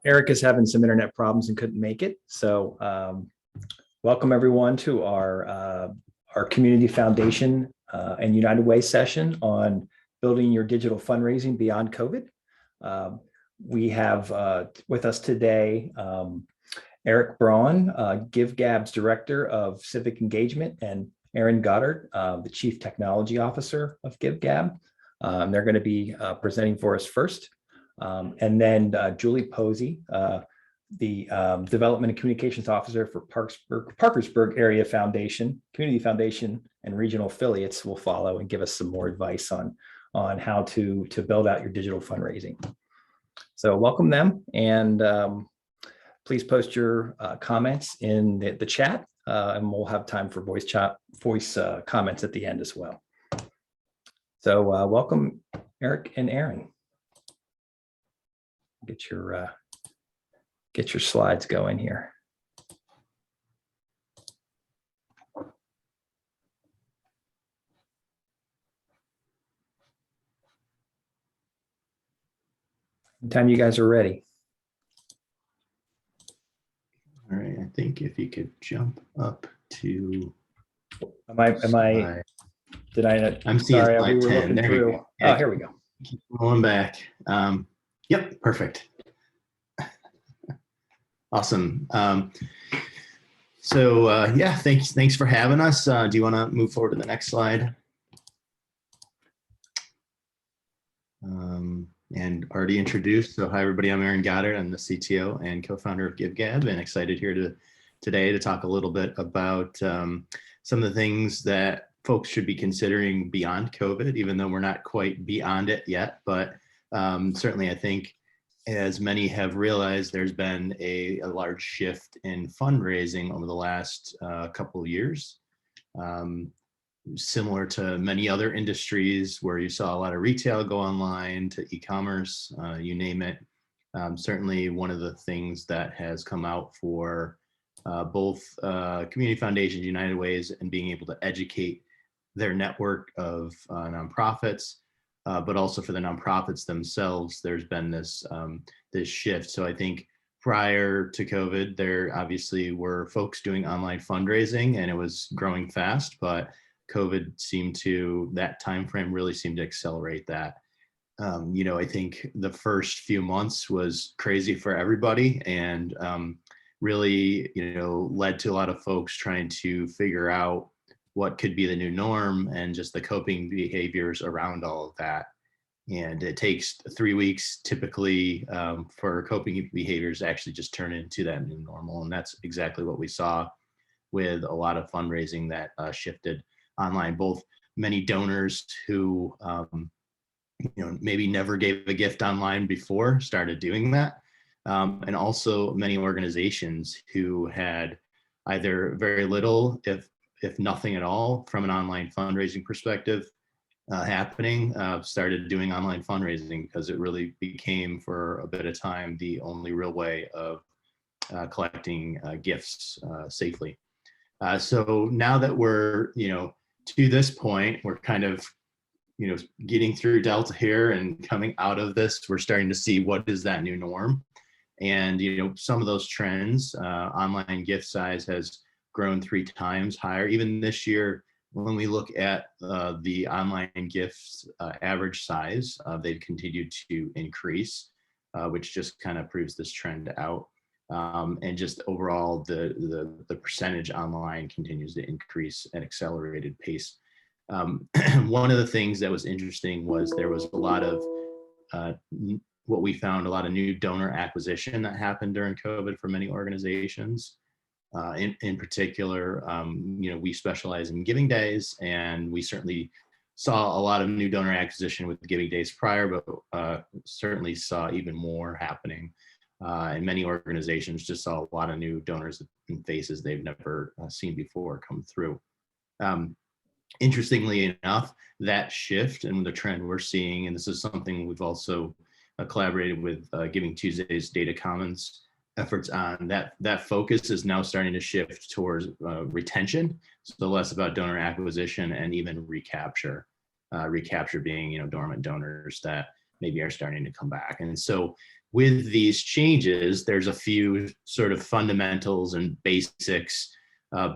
Erik is having some internet problems and couldn't make it. So welcome everyone to our Community Foundation and United Way session on building your digital fundraising beyond COVID. We have with us today Erik Bruan, GiveGab's Director of Civic Engagement, and Aaron Godert, the Chief Technology Officer of GiveGab. They're going to be presenting for us first. And then Julie Posey, the Development and Communications Officer for Parkersburg Area Foundation, Community Foundation, and regional affiliates will follow and give us some more advice on how to build out your digital fundraising. So welcome them, and please post your comments in the chat, and we'll have time for voice comments at the end as well. So welcome, Erik and Aaron. Get your slides going here. Anytime you guys are ready. All right, I think if you could jump up to. Am I? Did I? I'm sorry, we were looking through. Oh, here we go. Keep going back. Yep, perfect. Awesome. Yeah, thanks for having us. Do you want to move forward to the next slide? And already introduced. So hi everybody, I'm Aaron Godert. I'm the CTO and co-founder of GiveGab, and excited here today to talk a little bit about some of the things that folks should be considering beyond COVID, even though we're not quite beyond it yet. But certainly I think, as many have realized, there's been a large shift in fundraising over the last couple of years. Similar to many other industries where you saw a lot of retail go online to e-commerce, you name it. Certainly one of the things that has come out for both community foundations, United Ways, and being able to educate their network of nonprofits, but also for the nonprofits themselves, there's been this shift. So I think prior to COVID, there obviously were folks doing online fundraising, and it was growing fast, but COVID that time frame really seemed to accelerate that. I think the first few months was crazy for everybody, and really, led to a lot of folks trying to figure out what could be the new norm and just the coping behaviors around all of that. And it takes 3 weeks typically for coping behaviors to actually just turn into that new normal. And that's exactly what we saw with a lot of fundraising that shifted online. Both many donors who maybe never gave a gift online before started doing that. And also many organizations who had either very little, if nothing at all, from an online fundraising perspective happening, started doing online fundraising, because it really became, for a bit of time, the only real way of collecting gifts safely. So now that we're, to this point, we're kind of, getting through Delta here and coming out of this, we're starting to see what is that new norm. And, some of those trends, online gift size has grown 3 times higher. Even this year, when we look at the online gifts average size, they've continued to increase, which just kind of proves this trend out. And just overall, the percentage online continues to increase at accelerated pace. One of the things that was interesting was there was a lot of what we found, a lot of new donor acquisition that happened during COVID for many organizations. In particular, we specialize in giving days, and we certainly saw a lot of new donor acquisition with giving days prior, but certainly saw even more happening. And many organizations just saw a lot of new donors and faces they've never seen before come through. Interestingly enough, that shift and the trend we're seeing, and this is something we've also collaborated with Giving Tuesday's Data Commons efforts on, that focus is now starting to shift towards retention, so less about donor acquisition and even recapture. Recapture being, dormant donors that maybe are starting to come back. And so with these changes, there's a few sort of fundamentals and basics,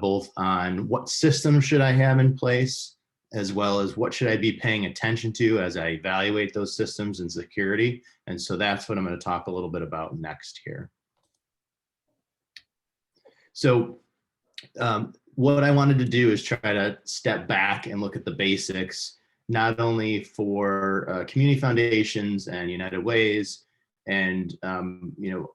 both on what system should I have in place, as well as what should I be paying attention to as I evaluate those systems and security. And so that's what I'm going to talk a little bit about next here. So what I wanted to do is try to step back and look at the basics, not only for community foundations and United Ways, and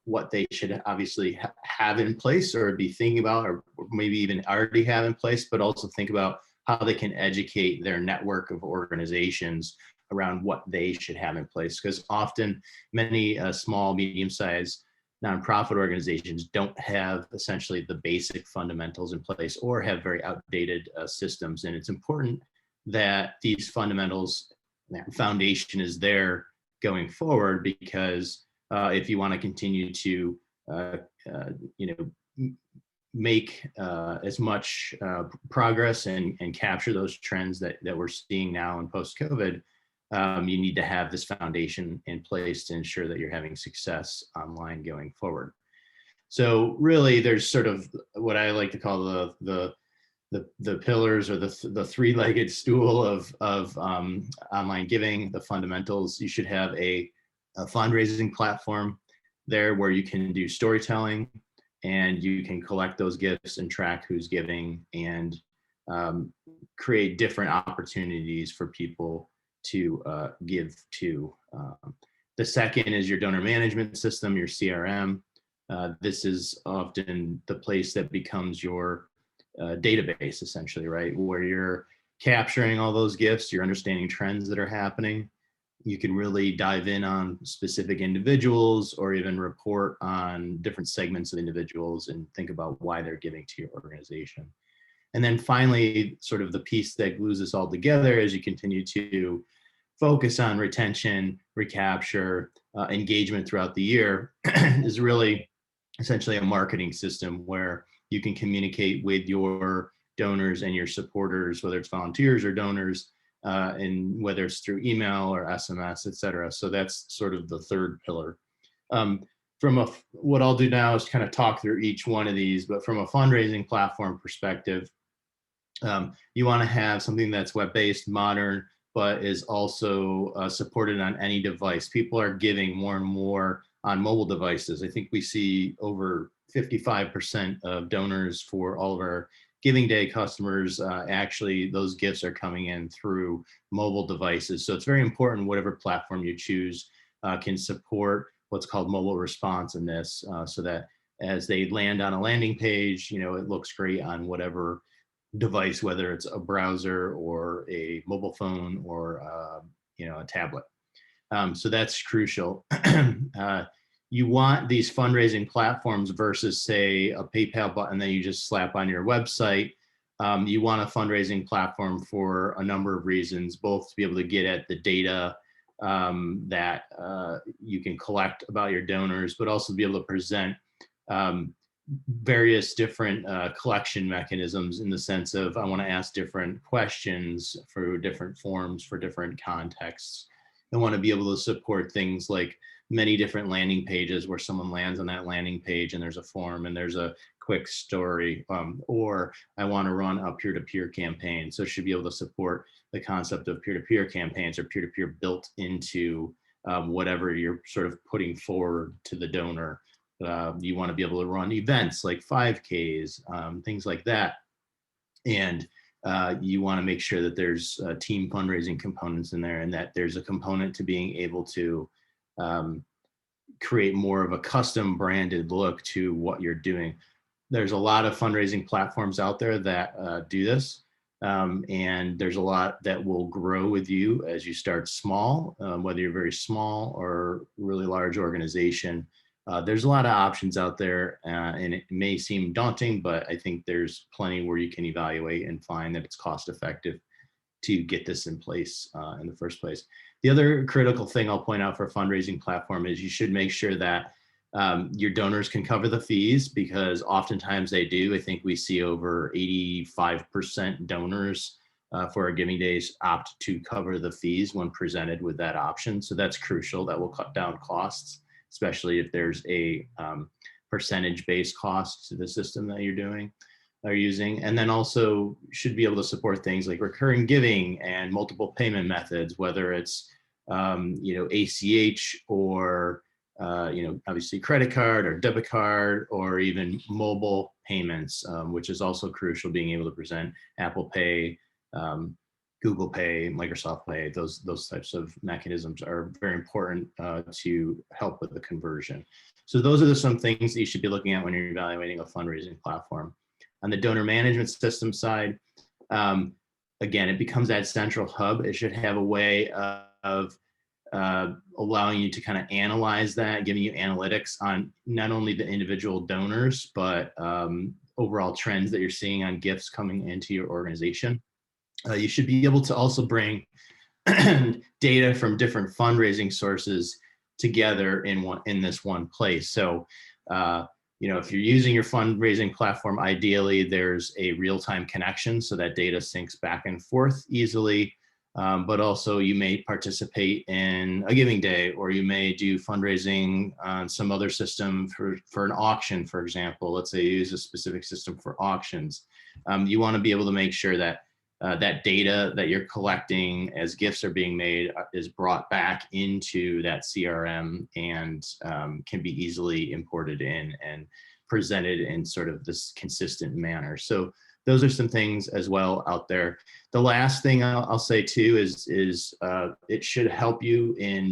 what they should obviously have in place or be thinking about, or maybe even already have in place, but also think about how they can educate their network of organizations around what they should have in place. Because often many small, medium-sized nonprofit organizations don't have essentially the basic fundamentals in place or have very outdated systems. And it's important that these fundamentals, that foundation is there going forward, because if you want to continue to make as much progress and capture those trends that we're seeing now in post-COVID, you need to have this foundation in place to ensure that you're having success online going forward. So really, there's sort of what I like to call the pillars, or the three-legged stool of online giving, the fundamentals. You should have a fundraising platform there where you can do storytelling, and you can collect those gifts and track who's giving, and create different opportunities for people to give to. The second is your donor management system, your CRM. This is often the place that becomes your database, essentially, right? Where you're capturing all those gifts, you're understanding trends that are happening. You can really dive in on specific individuals, or even report on different segments of individuals and think about why they're giving to your organization. And then finally, sort of the piece that glues this all together as you continue to focus on retention, recapture, engagement throughout the year is really essentially a marketing system where you can communicate with your donors and your supporters, whether it's volunteers or donors, and whether it's through email or SMS, et cetera. So that's sort of the third pillar. What I'll do now is kind of talk through each one of these, but from a fundraising platform perspective, you want to have something that's web-based, modern, but is also supported on any device. People are giving more and more on mobile devices. I think we see over 55% of donors for all of our Giving Day customers, actually those gifts are coming in through mobile devices. So it's very important whatever platform you choose can support what's called mobile responsiveness, so that as they land on a landing page, it looks great on whatever device, whether it's a browser or a mobile phone or a tablet. So that's crucial. You want these fundraising platforms versus, say, a PayPal button that you just slap on your website. You want a fundraising platform for a number of reasons, both to be able to get at the data that you can collect about your donors, but also be able to present various different collection mechanisms, in the sense of, I want to ask different questions for different forms, for different contexts. I want to be able to support things like many different landing pages where someone lands on that landing page and there's a form and there's a quick story, or I want to run a peer-to-peer campaign. So it should be able to support the concept of peer-to-peer campaigns, or peer-to-peer built into whatever you're sort of putting forward to the donor. You want to be able to run events like 5Ks, things like that. And you want to make sure that there's team fundraising components in there, and that there's a component to being able to create more of a custom branded look to what you're doing. There's a lot of fundraising platforms out there that do this. And there's a lot that will grow with you as you start small, whether you're very small or really large organization. There's a lot of options out there, and it may seem daunting, but I think there's plenty where you can evaluate and find that it's cost effective to get this in place in the first place. The other critical thing I'll point out for a fundraising platform is you should make sure that your donors can cover the fees, because oftentimes they do. I think we see over 85% donors for our Giving Days opt to cover the fees when presented with that option. So that's crucial. That will cut down costs especially if there's a percentage-based cost to the system that are using. And then also should be able to support things like recurring giving and multiple payment methods, whether it's ACH or obviously credit card or debit card, or even mobile payments, which is also crucial, being able to present Apple Pay, Google Pay, Microsoft Pay. Those types of mechanisms are very important to help with the conversion. So those are some things that you should be looking at when you're evaluating a fundraising platform. On the donor management system side, again, it becomes that central hub. It should have a way of allowing you to kind of analyze that, giving you analytics on not only the individual donors, but overall trends that you're seeing on gifts coming into your organization. You should be able to also bring data from different fundraising sources together in this one place. So, if you're using your fundraising platform, ideally there's a real-time connection so that data syncs back and forth easily. But also you may participate in a giving day, or you may do fundraising on some other system for an auction, for example. Let's say you use a specific system for auctions. You want to be able to make sure that that data that you're collecting as gifts are being made is brought back into that CRM and can be easily imported in and presented in sort of this consistent manner. So those are some things as well out there. The last thing I'll say too is it should help you in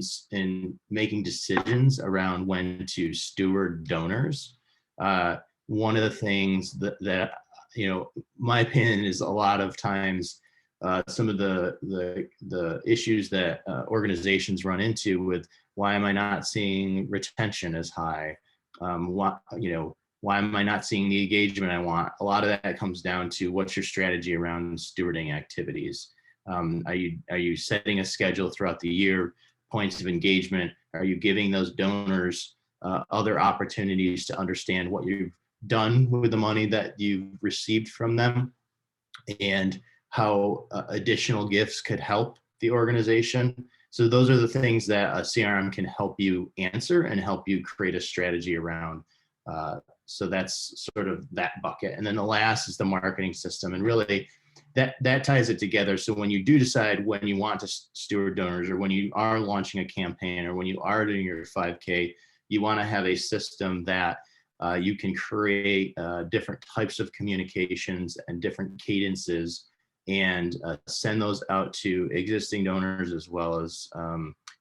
making decisions around when to steward donors. One of the things that my opinion is, a lot of times some of the issues that organizations run into with, why am I not seeing retention as high? Why am I not seeing the engagement I want? A lot of that comes down to, what's your strategy around stewarding activities? Are you setting a schedule throughout the year, points of engagement? Are you giving those donors other opportunities to understand what you've done with the money that you've received from them, and how additional gifts could help the organization? So those are the things that a CRM can help you answer and help you create a strategy around. So that's sort of that bucket. And then the last is the marketing system. And really that ties it together. So when you do decide when you want to steward donors, or when you are launching a campaign, or when you are doing your 5K, you want to have a system that you can create different types of communications and different cadences, and send those out to existing donors as well as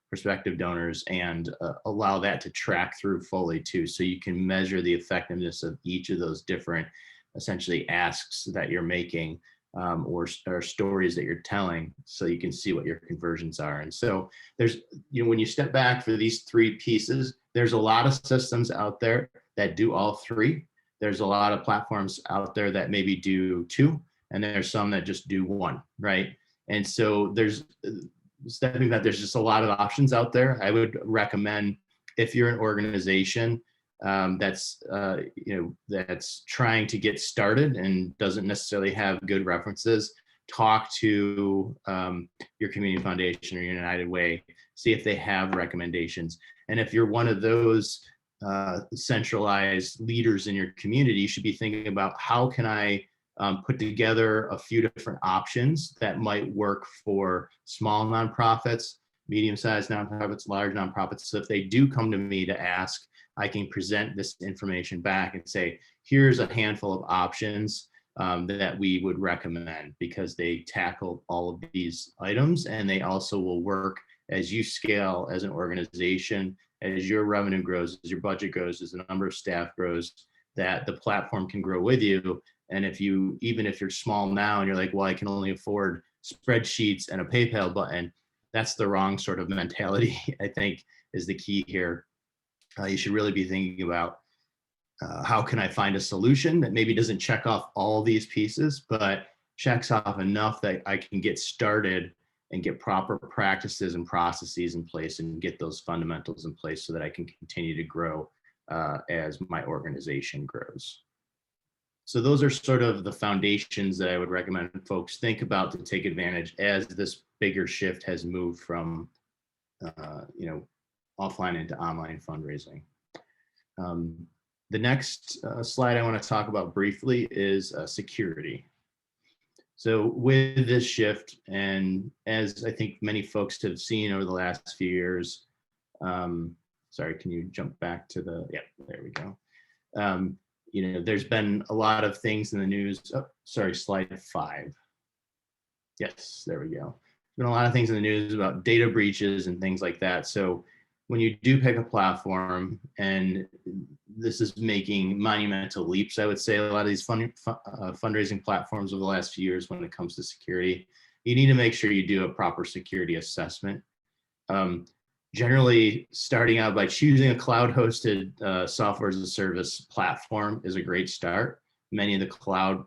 prospective donors, and allow that to track through fully too. So you can measure the effectiveness of each of those different essentially asks that you're making, or stories that you're telling, so you can see what your conversions are. And so there's, when you step back for these three pieces, there's a lot of systems out there that do all three. There's a lot of platforms out there that maybe do two, and there's some that just do one, right? And so stepping back, there's just a lot of options out there. I would recommend, if you're an organization that's trying to get started and doesn't necessarily have good references, talk to your community foundation or your United Way, see if they have recommendations. And if you're one of those centralized leaders in your community, you should be thinking about, how can I put together a few different options that might work for small nonprofits, medium-sized nonprofits, large nonprofits. So if they do come to me to ask, I can present this information back and say, here's a handful of options that we would recommend, because they tackle all of these items, and they also will work as you scale as an organization, as your revenue grows, as your budget grows, as the number of staff grows, that the platform can grow with you. And even if you're small now and you're like, well, I can only afford spreadsheets and a PayPal button, that's the wrong sort of mentality, I think, is the key here. You should really be thinking about how can I find a solution that maybe doesn't check off all these pieces, but checks off enough that I can get started and get proper practices and processes in place, and get those fundamentals in place, so that I can continue to grow as my organization grows. So those are sort of the foundations that I would recommend folks think about to take advantage as this bigger shift has moved from, offline into online fundraising. The next slide I want to talk about briefly is security. So with this shift, and as I think many folks have seen over the last few years, sorry, can you jump back to the, yeah, there we go. You know, there's been a lot of things in the news. Oh, sorry, slide 5. Yes, there we go. There's been a lot of things in the news about data breaches and things like that. So when you do pick a platform, and this is making monumental leaps, I would say, a lot of these fundraising platforms over the last few years when it comes to security, you need to make sure you do a proper security assessment. Generally, starting out by choosing a cloud-hosted software as a service platform is a great start. Many of the cloud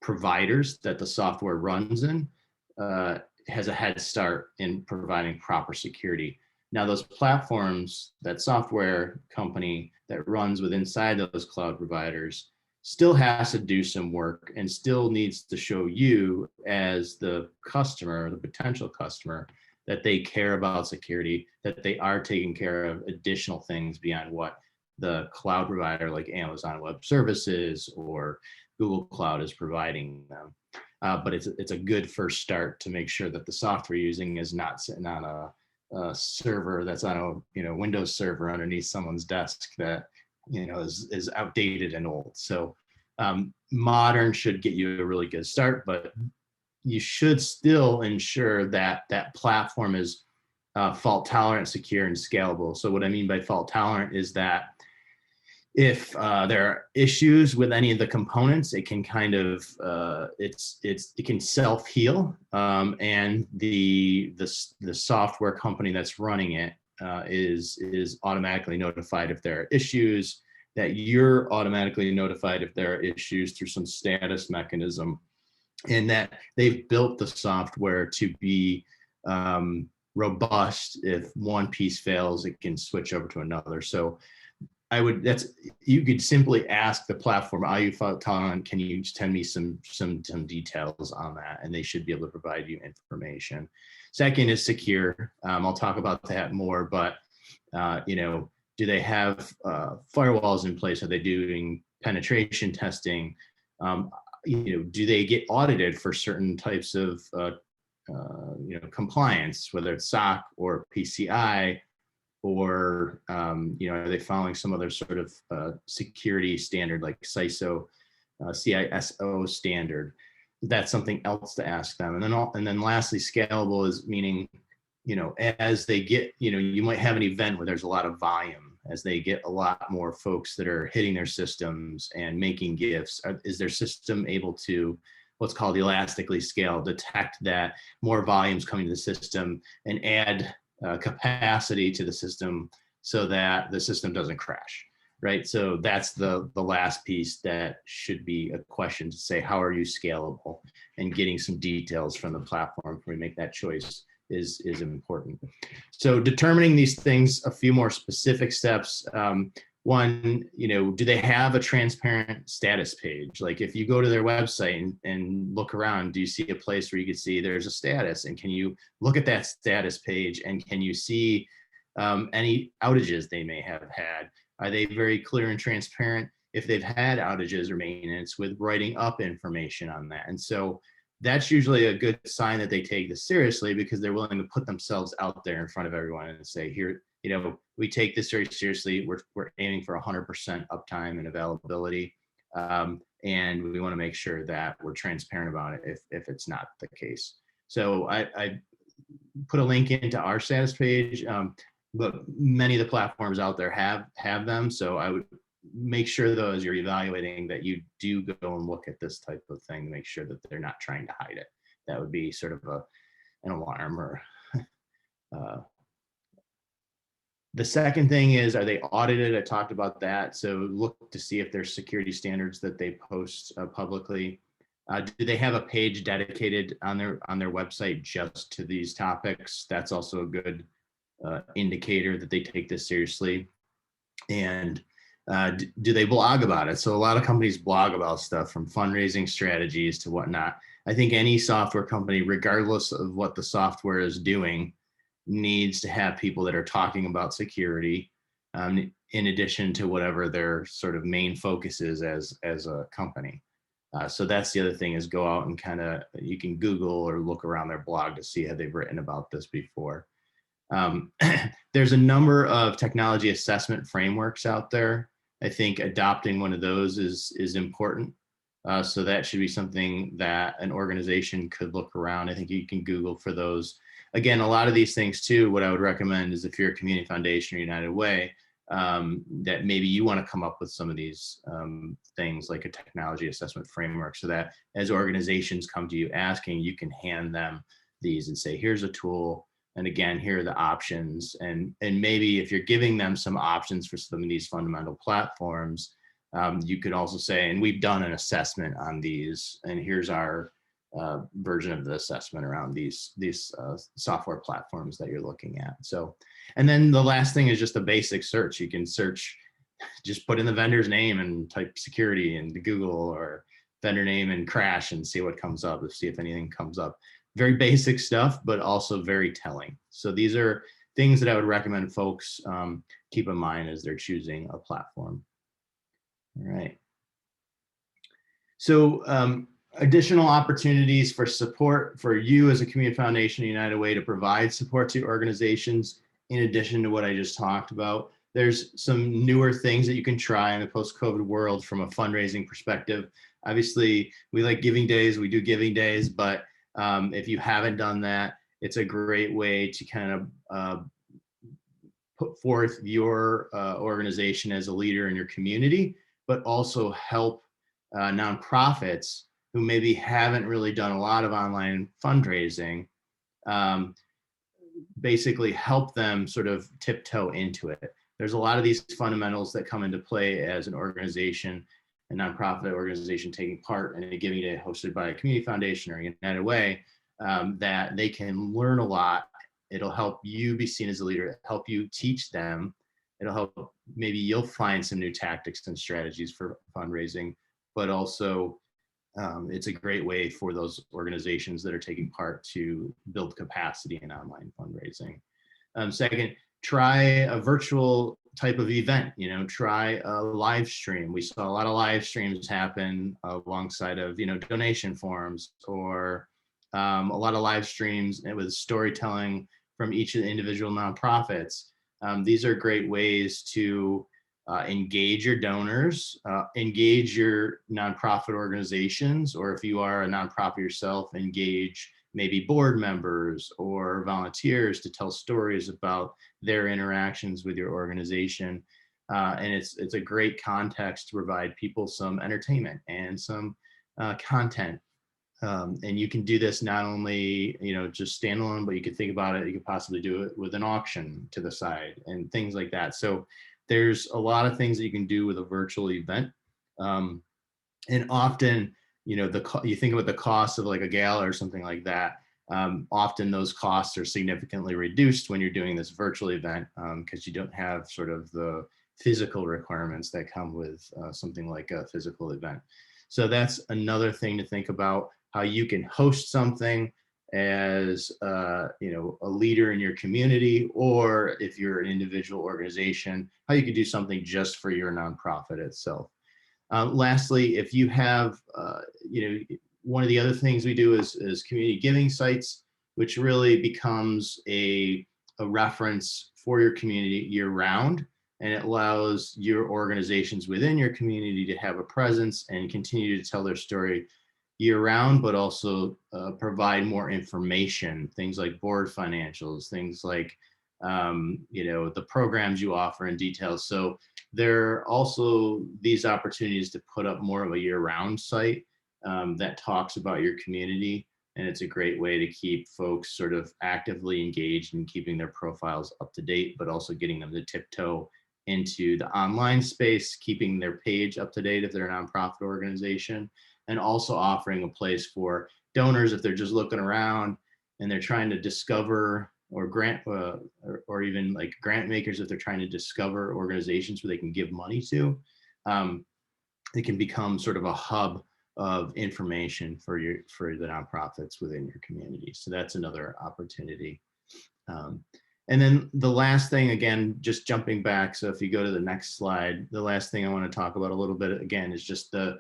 providers that the software runs in has a head start in providing proper security. Now, those platforms, that software company that runs with inside those cloud providers still has to do some work and still needs to show you as the customer, the potential customer, that they care about security, that they are taking care of additional things beyond what the cloud provider like Amazon Web Services or Google Cloud is providing them. But it's a good first start to make sure that the software you're using is not sitting on a server that's on a Windows server underneath someone's desk that is outdated and old. So modern should get you a really good start, but you should still ensure that that platform is fault tolerant, secure, and scalable. So what I mean by fault tolerant is that if there are issues with any of the components, it can kind of it can self-heal, and the software company that's running it is automatically notified if there are issues, that you're automatically notified if there are issues through some status mechanism, and that they've built the software to be robust. If one piece fails, it can switch over to another. So you could simply ask the platform, are you fault tolerant? Can you send me some details on that? And they should be able to provide you information. Second is secure. I'll talk about that more, but do they have firewalls in place? Are they doing penetration testing? Do they get audited for certain types of compliance, whether it's SOC or PCI, or are they following some other sort of security standard like CISO standard? That's something else to ask them. And then lastly, scalable is meaning, as they get, you might have an event where there's a lot of volume. As they get a lot more folks that are hitting their systems and making gifts, is their system able to what's called elastically scale, detect that more volumes coming to the system and add capacity to the system so that the system doesn't crash, right? So that's the last piece that should be a question to say, how are you scalable? And getting some details from the platform before we make that choice is important. So determining these things, a few more specific steps. One, do they have a transparent status page? Like if you go to their website and look around, do you see a place where you can see there's a status? And can you look at that status page and can you see any outages they may have had? Are they very clear and transparent if they've had outages or maintenance with writing up information on that? And so that's usually a good sign that they take this seriously, because they're willing to put themselves out there in front of everyone and say, here, we take this very seriously. We're aiming for 100% uptime and availability. And we want to make sure that we're transparent about it if it's not the case. So I put a link into our status page, but many of the platforms out there have them. So I would make sure, though, as you're evaluating, that you do go and look at this type of thing to make sure that they're not trying to hide it. That would be sort of an alarm. Or the second thing is, are they audited? I talked about that. So look to see if there's security standards that they post publicly. Do they have a page dedicated on their website just to these topics? That's also a good indicator that they take this seriously. And do they blog about it? So a lot of companies blog about stuff, from fundraising strategies to whatnot. I think any software company, regardless of what the software is doing, needs to have people that are talking about security, in addition to whatever their sort of main focus is as a company. So that's the other thing, is go out and you can Google or look around their blog to see how they've written about this before. There's a number of technology assessment frameworks out there. I think adopting one of those is important. So that should be something that an organization could look around. I think you can Google for those. Again, a lot of these things too, what I would recommend is if you're a community foundation or United Way, that maybe you want to come up with some of these things like a technology assessment framework, so that as organizations come to you asking, you can hand them these and say, here's a tool. And again, here are the options. And maybe if you're giving them some options for some of these fundamental platforms, you could also say, and we've done an assessment on these, and here's our version of the assessment around these software platforms that you're looking at. So, and then the last thing is just a basic search. You can search, just put in the vendor's name and type security into Google, or vendor name and crash, and see what comes up, see if anything comes up. Very basic stuff, but also very telling. So these are things that I would recommend folks keep in mind as they're choosing a platform. All right. So additional opportunities for support for you as a community foundation, United Way, to provide support to organizations in addition to what I just talked about. There's some newer things that you can try in the post-COVID world from a fundraising perspective. Obviously, we like giving days, we do giving days, but if you haven't done that, it's a great way to kind of put forth your organization as a leader in your community, but also help nonprofits who maybe haven't really done a lot of online fundraising, basically help them sort of tiptoe into it. There's a lot of these fundamentals that come into play as an organization, a nonprofit organization taking part in a giving day hosted by a community foundation or United Way, that they can learn a lot. It'll help you be seen as a leader, help you teach them. It'll help, maybe you'll find some new tactics and strategies for fundraising, but also it's a great way for those organizations that are taking part to build capacity in online fundraising. Second, try a virtual type of event, try a live stream. We saw a lot of live streams happen alongside of, donation forums, or a lot of live streams with storytelling from each of the individual nonprofits. These are great ways to engage your donors, engage your nonprofit organizations, or if you are a nonprofit yourself, engage maybe board members or volunteers to tell stories about their interactions with your organization. And it's a great context to provide people some entertainment and some content. And you can do this not only, just standalone, but you could think about it, you could possibly do it with an auction to the side and things like that. So there's a lot of things that you can do with a virtual event. And often, you think about the cost of like a gala or something like that. Often those costs are significantly reduced when you're doing this virtual event, because you don't have sort of the physical requirements that come with something like a physical event. So that's another thing to think about, how you can host something as a leader in your community, or if you're an individual organization, how you could do something just for your nonprofit itself. Lastly, if you have, one of the other things we do is community giving sites, which really becomes a reference for your community year round. And it allows your organizations within your community to have a presence and continue to tell their story year round, but also provide more information, things like board financials, things like, the programs you offer in detail. So there are also these opportunities to put up more of a year-round site that talks about your community. And it's a great way to keep folks sort of actively engaged in keeping their profiles up to date, but also getting them to tiptoe into the online space, keeping their page up to date if they're a nonprofit organization, and also offering a place for donors if they're just looking around and they're trying to discover, or grant or even like grant makers if they're trying to discover organizations where they can give money to. It can become sort of a hub of information for the nonprofits within your community. So that's another opportunity. And then the last thing, again, just jumping back. So if you go to the next slide, the last thing I want to talk about a little bit again is just the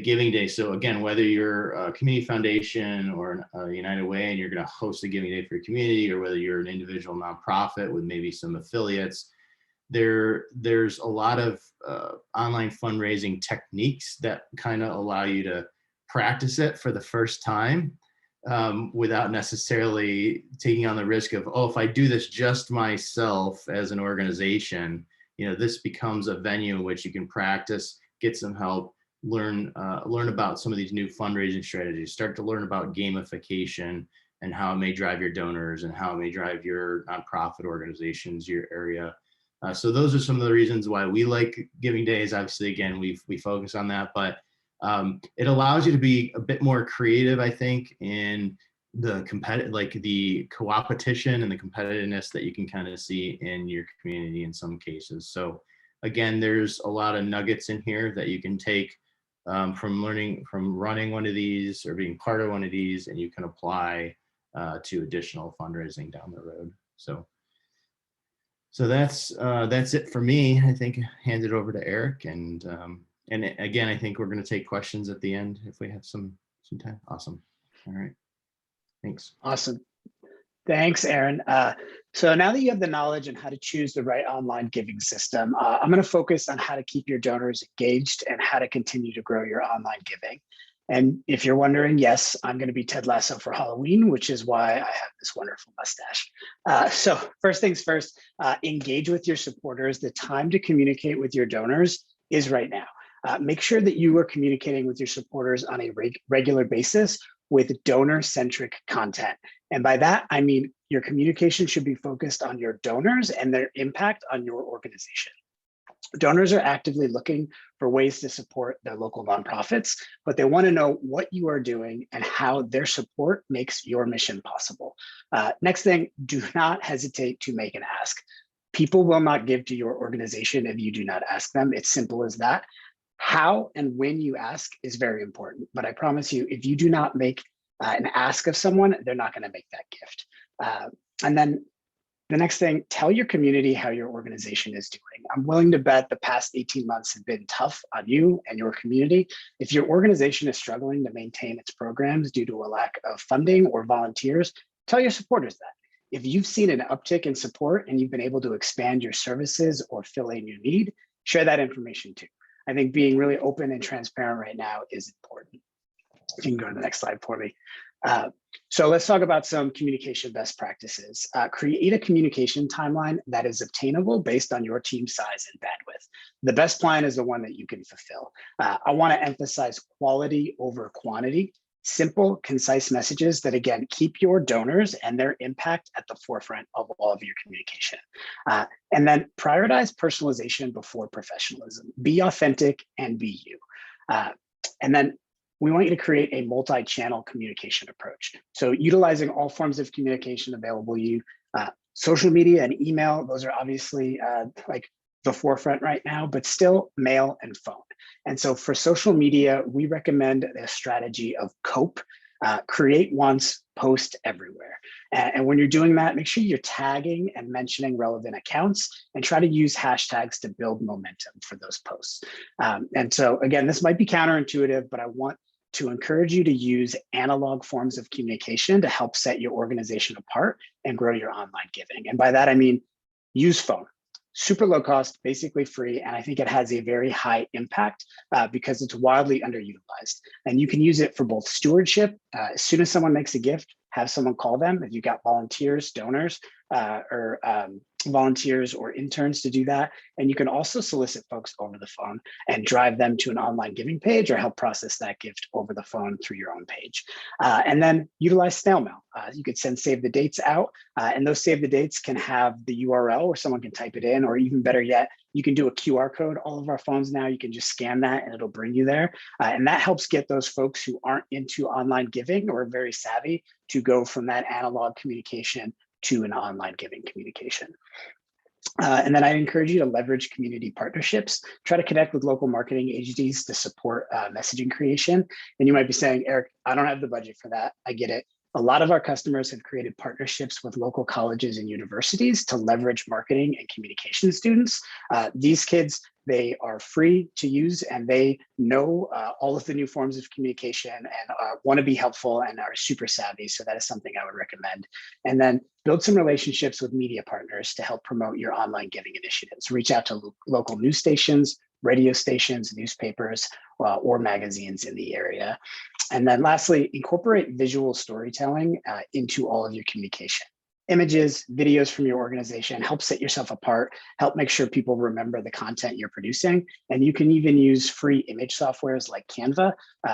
Giving Day. So again, whether you're a community foundation or a United Way and you're going to host a Giving Day for your community, or whether you're an individual nonprofit with maybe some affiliates, there's a lot of online fundraising techniques that kind of allow you to practice it for the first time without necessarily taking on the risk of, oh, if I do this just myself as an organization, this becomes a venue in which you can practice, get some help, learn about some of these new fundraising strategies, start to learn about gamification and how it may drive your donors and how it may drive your nonprofit organizations, your area. So those are some of the reasons why we like Giving Days. Obviously, again, we focus on that, but it allows you to be a bit more creative, I think, in the the co-opetition and the competitiveness that you can kind of see in your community in some cases. So again, there's a lot of nuggets in here that you can take from running one of these or being part of one of these, and you can apply to additional fundraising down the road. So that's it for me. I think hand it over to Eric, and again, I think we're going to take questions at the end if we have some time. Awesome. All right. Thanks. Awesome. Thanks, Aaron. So now that you have the knowledge on how to choose the right online giving system, I'm going to focus on how to keep your donors engaged and how to continue to grow your online giving. And if you're wondering, yes, I'm going to be Ted Lasso for Halloween, which is why I have this wonderful mustache. So first things first, engage with your supporters. The time to communicate with your donors is right now. Make sure that you are communicating with your supporters on a regular basis with donor-centric content. And by that, I mean your communication should be focused on your donors and their impact on your organization. Donors are actively looking for ways to support their local nonprofits, but they want to know what you are doing and how their support makes your mission possible. Next thing, do not hesitate to make an ask. People will not give to your organization if you do not ask them. It's simple as that. How and when you ask is very important, but I promise you, if you do not make an ask of someone, they're not going to make that gift. And then the next thing, tell your community how your organization is doing. I'm willing to bet the past 18 months have been tough on you and your community. If your organization is struggling to maintain its programs due to a lack of funding or volunteers, tell your supporters that. If you've seen an uptick in support and you've been able to expand your services or fill a new need, share that information too. I think being really open and transparent right now is important. You can go to the next slide for me. So let's talk about some communication best practices. Create a communication timeline that is obtainable based on your team size and bandwidth. The best plan is the one that you can fulfill. I want to emphasize quality over quantity. Simple, concise messages that, again, keep your donors and their impact at the forefront of all of your communication. And then prioritize personalization before professionalism. Be authentic and be you. And then we want you to create a multi-channel communication approach. So utilizing all forms of communication available to you, social media and email, those are obviously like the forefront right now, but still mail and phone. And so for social media, we recommend a strategy of COPE, create once, post everywhere. And when you're doing that, make sure you're tagging and mentioning relevant accounts and try to use hashtags to build momentum for those posts. And so again, this might be counterintuitive, but I want to encourage you to use analog forms of communication to help set your organization apart and grow your online giving. And by that, I mean, use phone. Super low cost, basically free, and I think it has a very high impact because it's wildly underutilized. And you can use it for both stewardship. As soon as someone makes a gift, have someone call them. If you've got volunteers, donors, or volunteers or interns to do that. And you can also solicit folks over the phone and drive them to an online giving page or help process that gift over the phone through your own page. And then utilize snail mail. You could send save the dates out, and those save the dates can have the URL where someone can type it in, or even better yet, you can do a QR code. All of our phones now, you can just scan that and it'll bring you there. And that helps get those folks who aren't into online giving or very savvy to go from that analog communication to an online giving communication. And then I encourage you to leverage community partnerships. Try to connect with local marketing agencies to support messaging creation. And you might be saying, Eric, I don't have the budget for that. I get it. A lot of our customers have created partnerships with local colleges and universities to leverage marketing and communication students. These kids, they are free to use and they know all of the new forms of communication and want to be helpful and are super savvy. So that is something I would recommend. And then build some relationships with media partners to help promote your online giving initiatives. Reach out to local news stations, radio stations, newspapers, or magazines in the area. And then lastly, incorporate visual storytelling into all of your communication. Images, videos from your organization, help set yourself apart, help make sure people remember the content you're producing. And you can even use free image softwares like Canva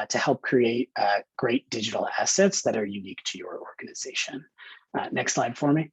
to help create great digital assets that are unique to your organization. Next slide for me.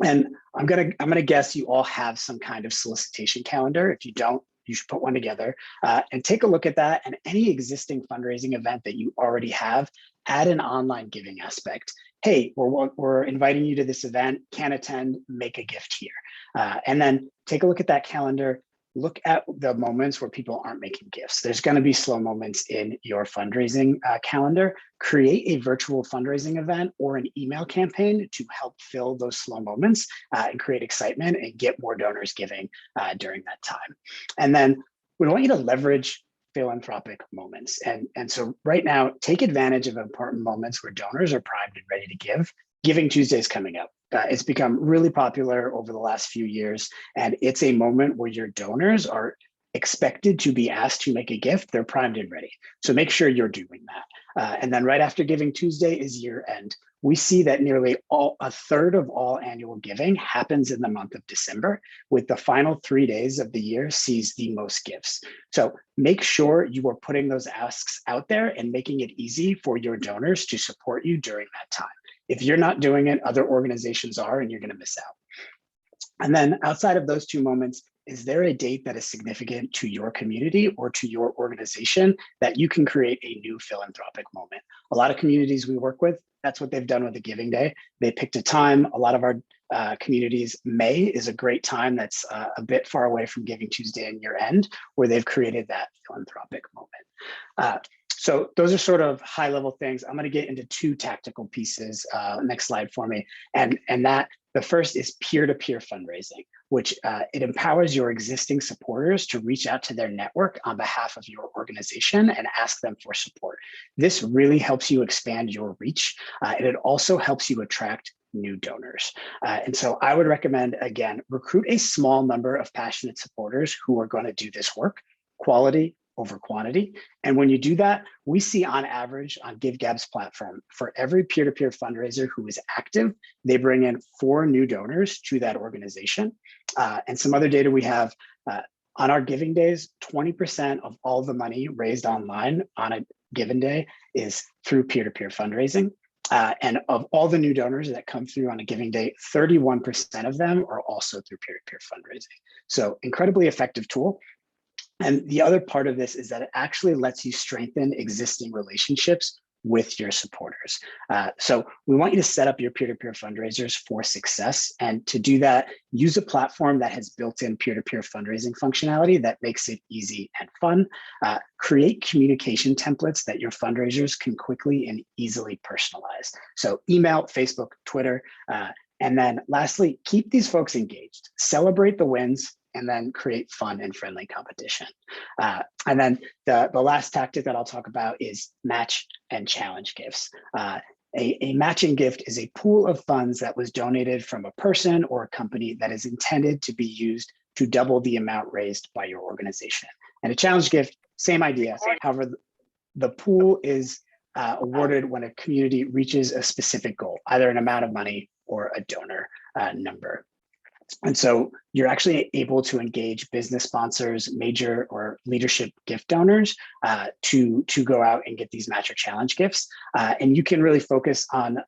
And I'm gonna guess you all have some kind of solicitation calendar. If you don't, you should put one together and take a look at that, and any existing fundraising event that you already have, add an online giving aspect. Hey, we're inviting you to this event, can attend, make a gift here. And then take a look at that calendar, look at the moments where people aren't making gifts. There's gonna be slow moments in your fundraising calendar. Create a virtual fundraising event or an email campaign to help fill those slow moments and create excitement and get more donors giving during that time. And then we want you to leverage philanthropic moments. And so right now, take advantage of important moments where donors are primed and ready to give. Giving Tuesday is coming up. It's become really popular over the last few years, and it's a moment where your donors are expected to be asked to make a gift. They're primed and ready. So make sure you're doing that. And then right after Giving Tuesday is year end. We see that nearly a third of all annual giving happens in the month of December, with the final 3 days of the year sees the most gifts. So make sure you are putting those asks out there and making it easy for your donors to support you during that time. If you're not doing it, other organizations are, and you're going to miss out. And then outside of those two moments, is there a date that is significant to your community or to your organization that you can create a new philanthropic moment? A lot of communities we work with, that's what they've done with the Giving Day. They picked a time. A lot of our communities, May is a great time that's a bit far away from Giving Tuesday and year end, where they've created that philanthropic moment. So those are sort of high level things. I'm going to get into two tactical pieces. Next slide for me. And that the first is peer-to-peer fundraising, which it empowers your existing supporters to reach out to their network on behalf of your organization and ask them for support. This really helps you expand your reach, and it also helps you attract new donors. And so I would recommend, again, recruit a small number of passionate supporters who are going to do this work, quality over quantity. And when you do that, we see on average on GiveGab's platform, for every peer-to-peer fundraiser who is active, they bring in 4 new donors to that organization. And some other data we have, on our giving days, 20% of all the money raised online on a given day is through peer-to-peer fundraising. And of all the new donors that come through on a giving day, 31% of them are also through peer-to-peer fundraising. So incredibly effective tool. And the other part of this is that it actually lets you strengthen existing relationships with your supporters. So we want you to set up your peer-to-peer fundraisers for success. And to do that, use a platform that has built-in peer-to-peer fundraising functionality that makes it easy and fun. Create communication templates that your fundraisers can quickly and easily personalize. So email, Facebook, Twitter, and then lastly, keep these folks engaged. Celebrate the wins, and then create fun and friendly competition. And then the last tactic that I'll talk about is match and challenge gifts. A matching gift is a pool of funds that was donated from a person or a company that is intended to be used to double the amount raised by your organization. And a challenge gift, same idea. However, the pool is awarded when a community reaches a specific goal, either an amount of money or a donor number. And so you're actually able to engage business sponsors, major or leadership gift donors to go out and get these match or challenge gifts. And you can really focus on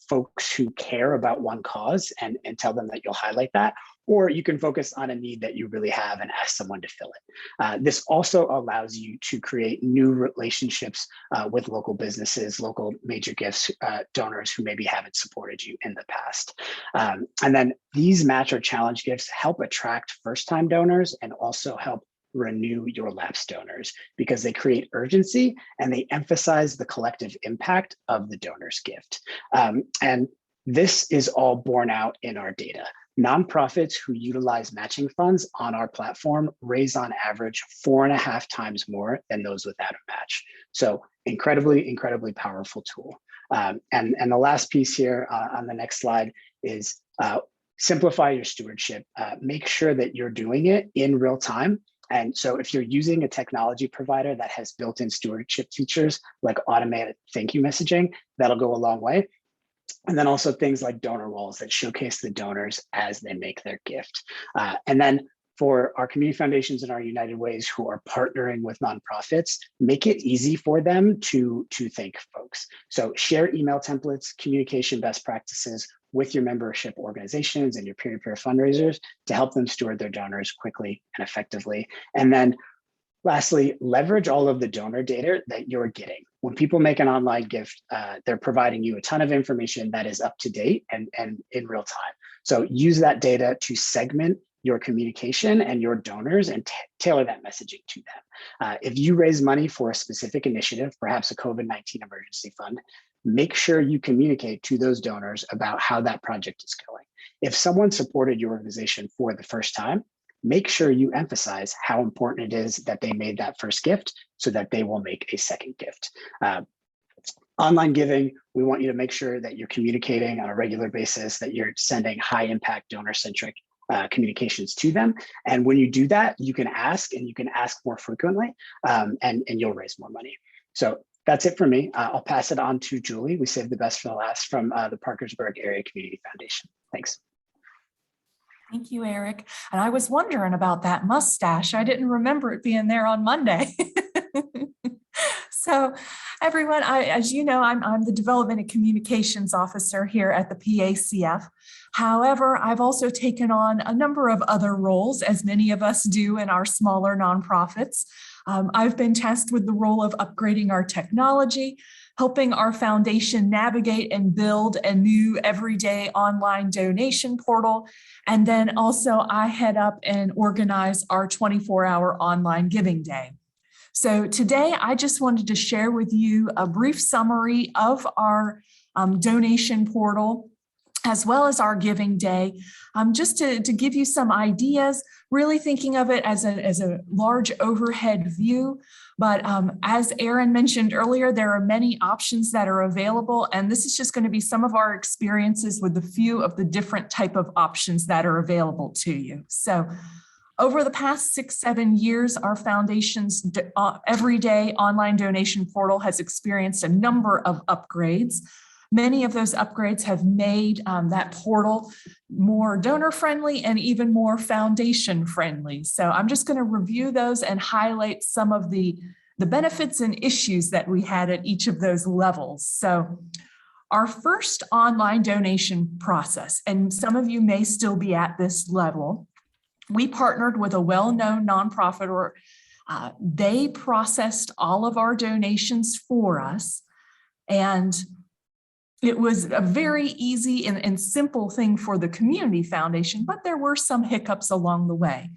folks who care about one cause and tell them that you'll highlight that. Or you can focus on a need that you really have and ask someone to fill it. This also allows you to create new relationships with local businesses, local major gifts donors who maybe haven't supported you in the past. And then these match or challenge gifts help attract first-time donors and also help renew your lapsed donors because they create urgency and they emphasize the collective impact of the donor's gift. And this is all borne out in our data. Nonprofits who utilize matching funds on our platform raise on average 4.5 times more than those without a match. So incredibly, incredibly powerful tool. And the last piece here on the next slide is simplify your stewardship. Make sure that you're doing it in real time. And so if you're using a technology provider that has built-in stewardship features like automated thank you messaging, that'll go a long way. And then also things like donor walls that showcase the donors as they make their gift. And then for our community foundations and our United Ways who are partnering with nonprofits, make it easy for them to thank folks. So share email templates, communication best practices with your membership organizations and your peer-to-peer fundraisers to help them steward their donors quickly and effectively. And then lastly, leverage all of the donor data that you're getting. When people make an online gift, they're providing you a ton of information that is up to date and in real time. So use that data to segment your communication and your donors and tailor that messaging to them. If you raise money for a specific initiative, perhaps a COVID-19 emergency fund, make sure you communicate to those donors about how that project is going. If someone supported your organization for the first time, make sure you emphasize how important it is that they made that first gift so that they will make a second gift. Online giving, we want you to make sure that you're communicating on a regular basis, that you're sending high impact donor-centric communications to them. And when you do that, you can ask and you can ask more frequently and you'll raise more money. So that's it for me. I'll pass it on to Julie. We saved the best for the last from the Parkersburg Area Community Foundation. Thanks. Thank you, Erik. And I was wondering about that mustache. I didn't remember it being there on Monday. So everyone, as you know, I'm the Development and Communications Officer here at the PACF. However, I've also taken on a number of other roles, as many of us do in our smaller nonprofits. I've been tasked with the role of upgrading our technology, helping our foundation navigate and build a new everyday online donation portal. And then also I head up and organize our 24-hour online giving day. So today I just wanted to share with you a brief summary of our donation portal, as well as our giving day, just to give you some ideas, really thinking of it as a large overhead view. But as Aaron mentioned earlier, there are many options that are available, and this is just going to be some of our experiences with a few of the different type of options that are available to you. So over the past 6-7 years, our foundation's everyday online donation portal has experienced a number of upgrades. Many of those upgrades have made that portal more donor friendly and even more foundation friendly. So I'm just going to review those and highlight some of the benefits and issues that we had at each of those levels. So our first online donation process, and some of you may still be at this level, we partnered with a well-known nonprofit, or they processed all of our donations for us. And it was a very easy and simple thing for the community foundation, but there were some hiccups along the way.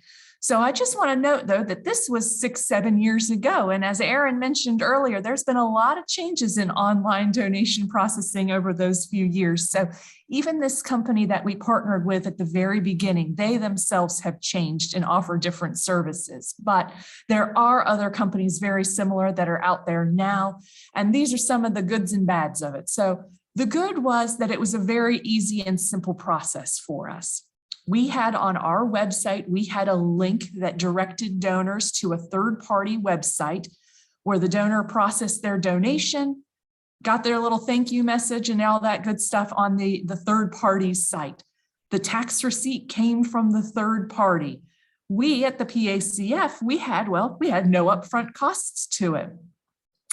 So I just want to note, though, that this was 6-7 years ago. And as Aaron mentioned earlier, there's been a lot of changes in online donation processing over those few years. So even this company that we partnered with at the very beginning, they themselves have changed and offer different services. But there are other companies very similar that are out there now. And these are some of the goods and bads of it. So the good was that it was a very easy and simple process for us. We had on our website, we had a link that directed donors to a third-party website where the donor processed their donation, got their little thank you message and all that good stuff on the third-party site. The tax receipt came from the third party. We at the PACF, we had no upfront costs to it.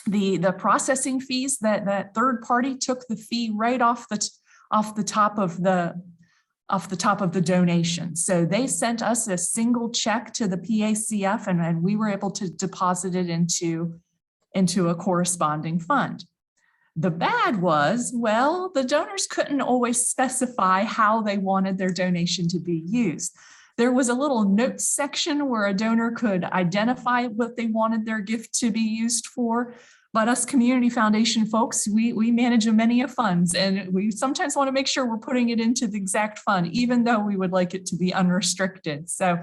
The processing fees, that third party took the fee right off the top of the donation. So they sent us a single check to the PACF and we were able to deposit it into a corresponding fund. The bad was, well, the donors couldn't always specify how they wanted their donation to be used. There was a little notes section where a donor could identify what they wanted their gift to be used for. But us community foundation folks, we manage many of funds, and we sometimes want to make sure we're putting it into the exact fund, even though we would like it to be unrestricted. So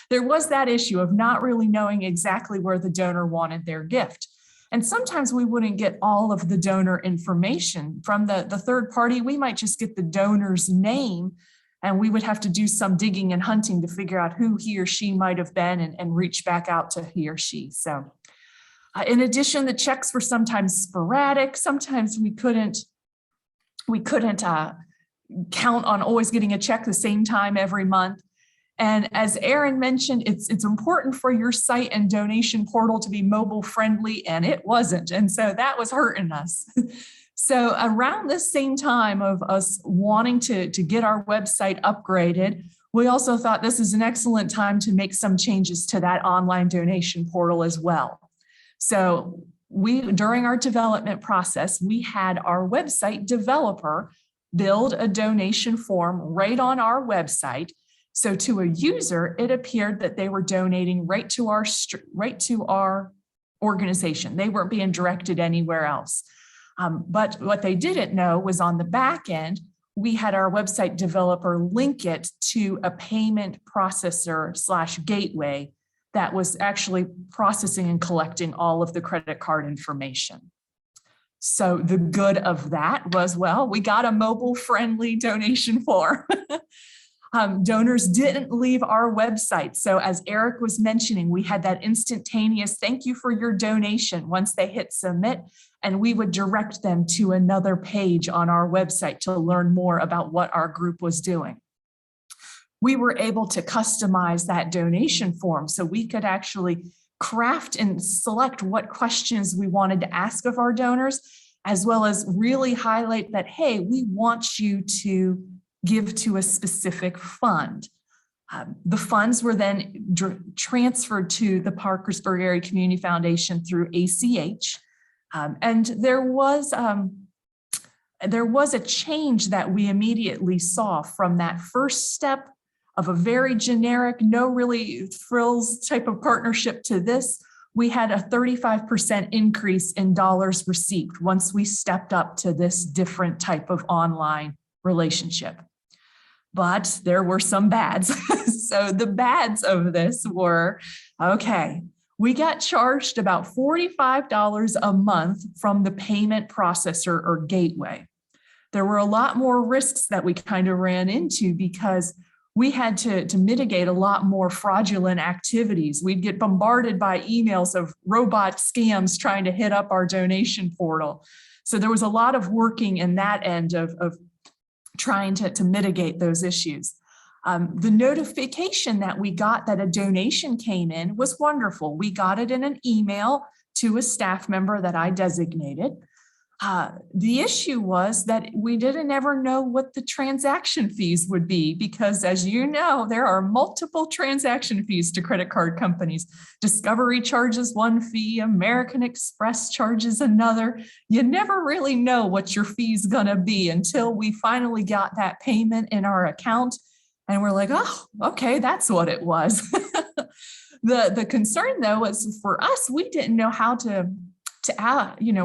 there was that issue of not really knowing exactly where the donor wanted their gift. And sometimes we wouldn't get all of the donor information from the third party. We might just get the donor's name, and we would have to do some digging and hunting to figure out who he or she might have been and reach back out to he or she. So in addition, the checks were sometimes sporadic. Sometimes we couldn't count on always getting a check the same time every month. And as Aaron mentioned, it's important for your site and donation portal to be mobile friendly, and it wasn't. And so that was hurting us. So around this same time of us wanting to get our website upgraded, we also thought this is an excellent time to make some changes to that online donation portal as well. So during our development process, we had our website developer build a donation form right on our website. So to a user, it appeared that they were donating right to our organization. They weren't being directed anywhere else. But what they didn't know was on the back end, we had our website developer link it to a payment processor / gateway that was actually processing and collecting all of the credit card information. So the good of that was, well, we got a mobile-friendly donation form. Donors didn't leave our website. So as Erik was mentioning, we had that instantaneous thank you for your donation once they hit submit, and we would direct them to another page on our website to learn more about what our group was doing. We were able to customize that donation form so we could actually craft and select what questions we wanted to ask of our donors, as well as really highlight that, hey, we want you to give to a specific fund. The funds were then transferred to the Parkersburg Area Community Foundation through ACH. And there was a change that we immediately saw from that first step of a very generic, no really frills type of partnership to this. We had a 35% increase in dollars received once we stepped up to this different type of online relationship. But there were some bads. So the bads of this were, okay, we got charged about $45 a month from the payment processor or gateway. There were a lot more risks that we kind of ran into because we had to mitigate a lot more fraudulent activities. We'd get bombarded by emails of robot scams trying to hit up our donation portal. So there was a lot of working in that end of trying to mitigate those issues. The notification that we got that a donation came in was wonderful. We got it in an email to a staff member that I designated. The issue was that we didn't ever know what the transaction fees would be because, as you know, there are multiple transaction fees to credit card companies. Discovery charges one fee, American Express charges another. You never really know what your fee's gonna be until we finally got that payment in our account. And we're like, oh, okay, that's what it was. The concern though was for us, we didn't know how to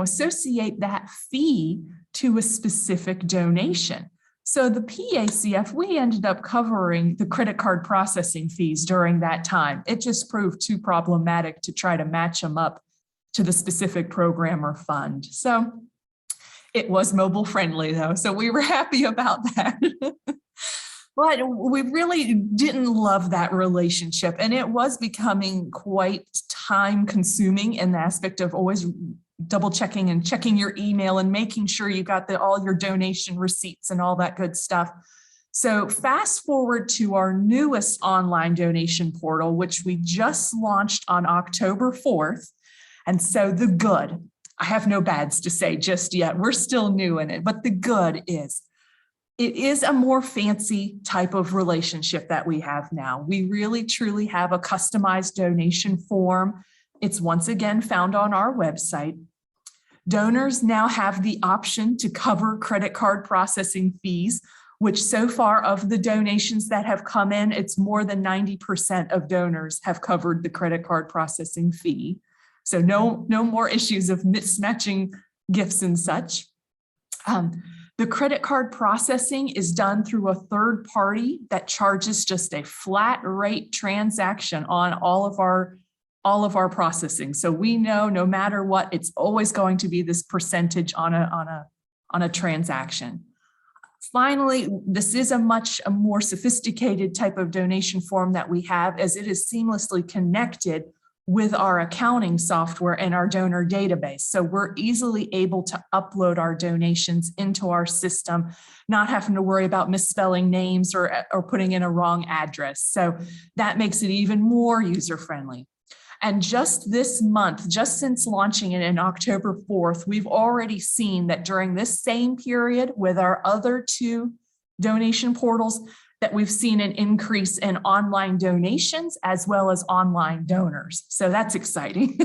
associate that fee to a specific donation. So the PACF, we ended up covering the credit card processing fees during that time. It just proved too problematic to try to match them up to the specific program or fund. So it was mobile friendly though, so we were happy about that. But we really didn't love that relationship, and it was becoming quite time consuming in the aspect of always double checking and checking your email and making sure you got all your donation receipts and all that good stuff. So fast forward to our newest online donation portal, which we just launched on October 4th. And so the good, I have no bads to say just yet. We're still new in it, but the good is, it is a more fancy type of relationship that we have now. We really truly have a customized donation form. It's once again found on our website. Donors now have the option to cover credit card processing fees which so far of the donations that have come in, it's more than 90% of donors have covered the credit card processing fee. So no more issues of mismatching gifts and such. The credit card processing is done through a third party that charges just a flat rate transaction on all of our processing. So we know no matter what, it's always going to be this percentage on a transaction. Finally, this is a much more sophisticated type of donation form that we have, as it is seamlessly connected with our accounting software and our donor database. So we're easily able to upload our donations into our system, not having to worry about misspelling names or putting in a wrong address. So that makes it even more user-friendly. And just this month, just since launching it in October 4th, we've already seen that during this same period with our other two donation portals, that we've seen an increase in online donations as well as online donors. So that's exciting.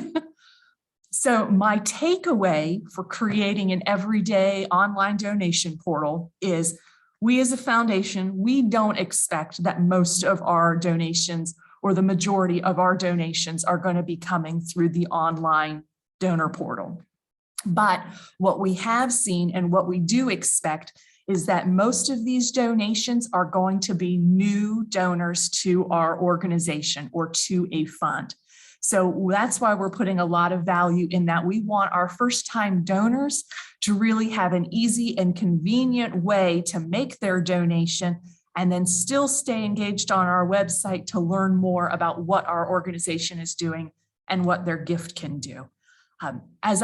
So my takeaway for creating an everyday online donation portal is we as a foundation, we don't expect that most of our donations or the majority of our donations are going to be coming through the online donor portal. But what we have seen and what we do expect is that most of these donations are going to be new donors to our organization or to a fund. So that's why we're putting a lot of value in that. We want our first-time donors to really have an easy and convenient way to make their donation and then still stay engaged on our website to learn more about what our organization is doing and what their gift can do. As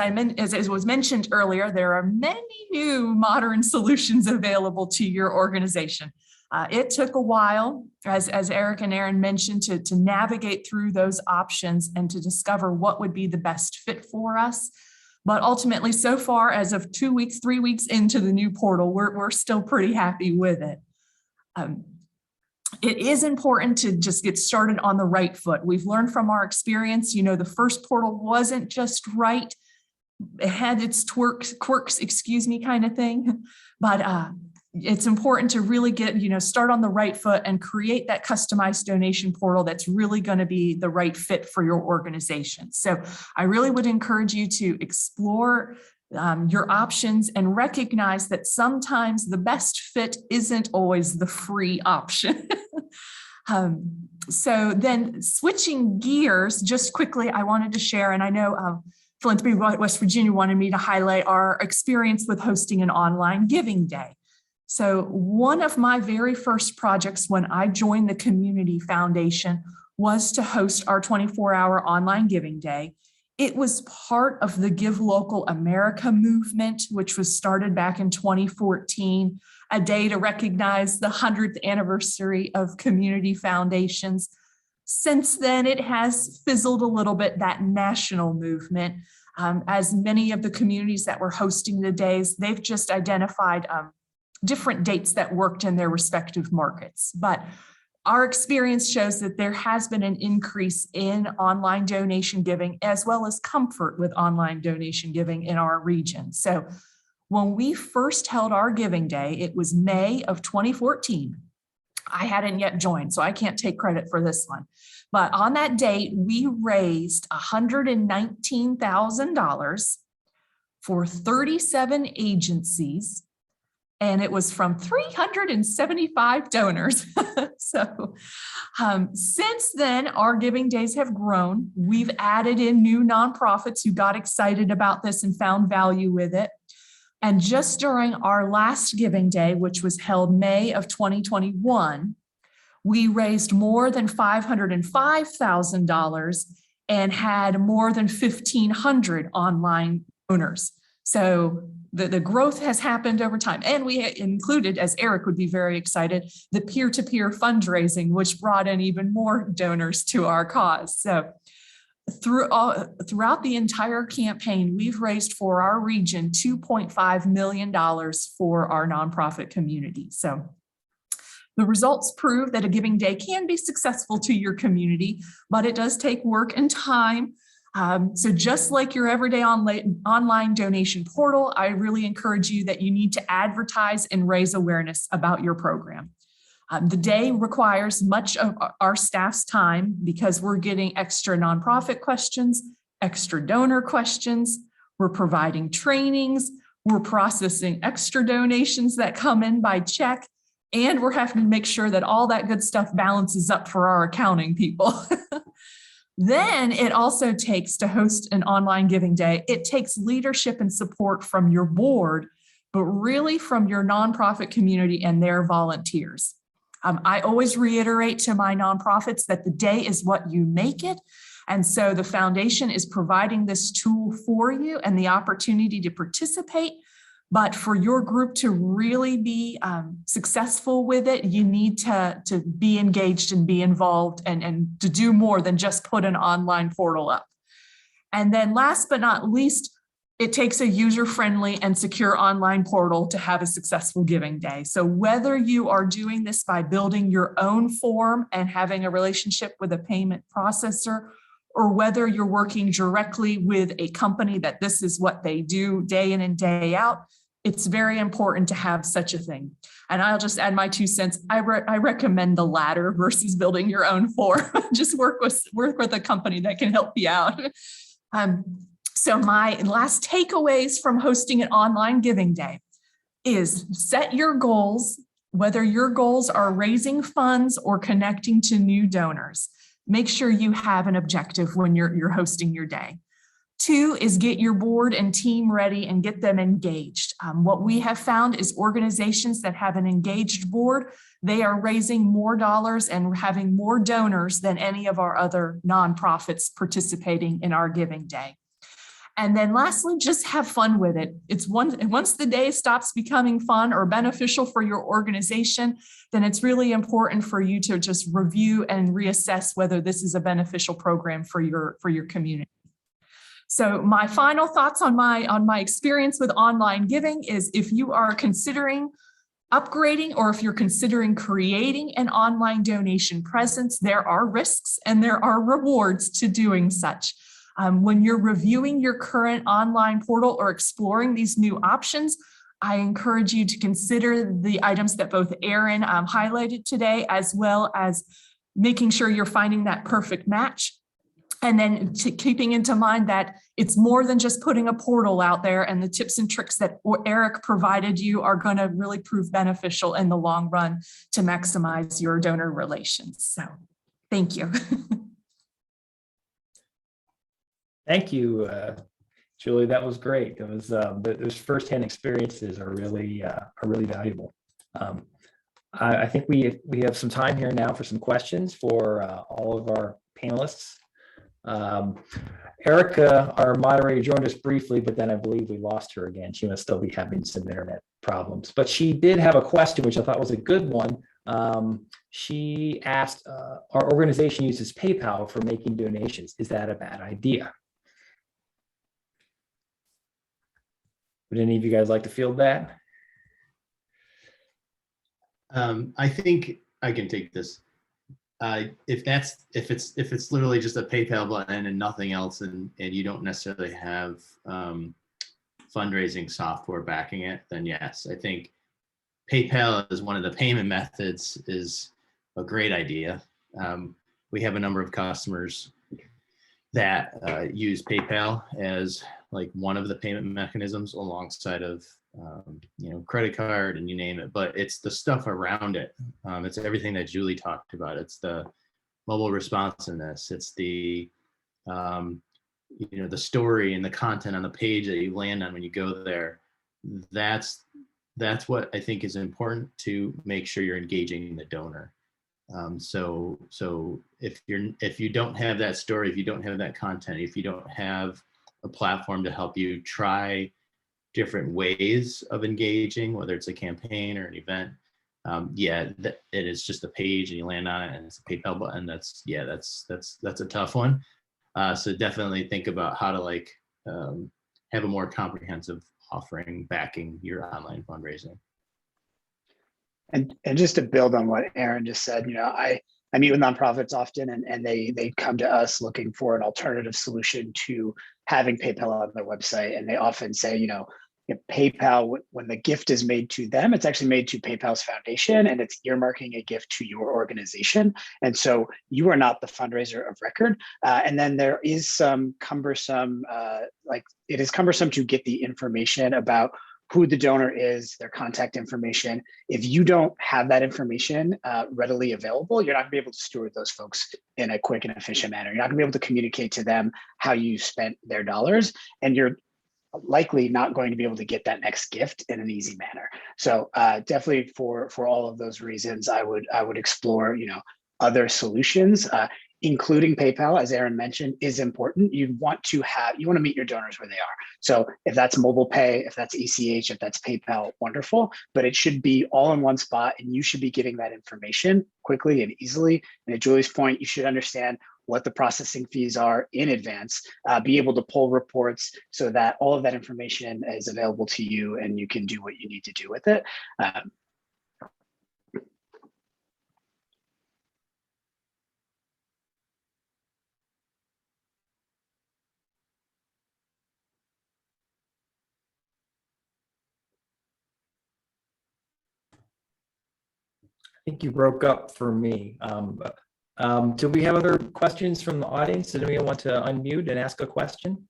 was mentioned earlier, there are many new modern solutions available to your organization. It took a while, as Erik and Aaron mentioned, to navigate through those options and to discover what would be the best fit for us. But ultimately, so far, as of 3 weeks into the new portal, we're still pretty happy with it. It is important to just get started on the right foot. We've learned from our experience, the first portal wasn't just right. It had its quirks, kind of thing. But it's important to really get, start on the right foot and create that customized donation portal that's really going to be the right fit for your organization. So I really would encourage you to explore your options and recognize that sometimes the best fit isn't always the free option. So then switching gears, just quickly, I wanted to share, and I know Philanthropy West Virginia wanted me to highlight our experience with hosting an online giving day. So one of my very first projects when I joined the Community Foundation was to host our 24-hour online giving day. It was part of the Give Local America movement, which was started back in 2014, a day to recognize the 100th anniversary of community foundations. Since then, it has fizzled a little bit, that national movement. As many of the communities that were hosting the days, they've just identified different dates that worked in their respective markets. But our experience shows that there has been an increase in online donation giving as well as comfort with online donation giving in our region. So when we first held our giving day, it was May of 2014. I hadn't yet joined, so I can't take credit for this one. But on that date, we raised $119,000 for 37 agencies, and it was from 375 donors. So since then, our giving days have grown. We've added in new nonprofits who got excited about this and found value with it. And just during our last giving day, which was held May of 2021, we raised more than $505,000 and had more than 1,500 online donors. So the growth has happened over time. And we included, as Erik would be very excited, the peer-to-peer fundraising, which brought in even more donors to our cause. So throughout the entire campaign, we've raised for our region $2.5 million for our nonprofit community. So the results prove that a giving day can be successful to your community, but it does take work and time. So just like your everyday online donation portal, I really encourage you that you need to advertise and raise awareness about your program. The day requires much of our staff's time because we're getting extra nonprofit questions, extra donor questions, we're providing trainings, we're processing extra donations that come in by check, and we're having to make sure that all that good stuff balances up for our accounting people. Then it also takes to host an online giving day. It takes leadership and support from your board, but really from your nonprofit community and their volunteers. I always reiterate to my nonprofits that the day is what you make it. And so the foundation is providing this tool for you and the opportunity to participate. But for your group to really be successful with it, you need to be engaged and be involved and to do more than just put an online portal up. And then last but not least, it takes a user-friendly and secure online portal to have a successful giving day. So whether you are doing this by building your own form and having a relationship with a payment processor, or whether you're working directly with a company that this is what they do day in and day out, it's very important to have such a thing. And I'll just add my 2 cents. I recommend the latter versus building your own form. Just work with a company that can help you out. So my last takeaways from hosting an online giving day is set your goals, whether your goals are raising funds or connecting to new donors. Make sure you have an objective when you're hosting your day. 2 is get your board and team ready and get them engaged. What we have found is organizations that have an engaged board, they are raising more dollars and having more donors than any of our other nonprofits participating in our giving day. And then lastly, just have fun with it. Once the day stops becoming fun or beneficial for your organization, then it's really important for you to just review and reassess whether this is a beneficial program for your community. So my final thoughts on my experience with online giving is if you are considering upgrading or if you're considering creating an online donation presence, there are risks and there are rewards to doing such. When you're reviewing your current online portal or exploring these new options, I encourage you to consider the items that both Aaron highlighted today, as well as making sure you're finding that perfect match. And then keeping into mind that it's more than just putting a portal out there, and the tips and tricks that Erik provided you are going to really prove beneficial in the long run to maximize your donor relations. So thank you. Thank you, Julie. That was great. It was those firsthand experiences are really valuable. I think we have some time here now for some questions for all of our panelists. Erica, our moderator, joined us briefly, but then I believe we lost her again. She must still be having some internet problems, but she did have a question, which I thought was a good one. She asked, our organization uses PayPal for making donations. Is that a bad idea? Would any of you guys like to field that? I think I can take this. If it's literally just a PayPal button and nothing else, and you don't necessarily have fundraising software backing it, then yes, I think PayPal as one of the payment methods is a great idea. We have a number of customers that use PayPal as like one of the payment mechanisms alongside of credit card and you name it, but it's the stuff around it. It's everything that Julie talked about. It's the mobile responsiveness. It's the the story and the content on the page that you land on when you go there. That's what I think is important to make sure you're engaging the donor. So if you don't have that story, if you don't have that content, if you don't have a platform to help you try different ways of engaging, whether it's a campaign or an event, it is just a page and you land on it and it's a PayPal button. That's a tough one. So definitely think about how to have a more comprehensive offering backing your online fundraising. And just to build on what Aaron just said, I meet with nonprofits often, and they come to us looking for an alternative solution to having PayPal on their website. And they often say, PayPal, when the gift is made to them, it's actually made to PayPal's foundation, and it's earmarking a gift to your organization. And so you are not the fundraiser of record. And then there is some cumbersome, it is cumbersome to get the information about who the donor is, their contact information. If you don't have that information readily available, you're not gonna be able to steward those folks in a quick and efficient manner. You're not gonna be able to communicate to them how you spent their dollars, and you're likely not going to be able to get that next gift in an easy manner. So definitely for all of those reasons, I would explore other solutions, including PayPal, as Aaron mentioned, is important. You want to meet your donors where they are. So if that's mobile pay, if that's ACH, if that's PayPal, wonderful, but it should be all in one spot, and you should be getting that information quickly and easily. And at Julie's point, you should understand what the processing fees are in advance, be able to pull reports so that all of that information is available to you and you can do what you need to do with it. I think you broke up for me. Do we have other questions from the audience? Does anyone want to unmute and ask a question?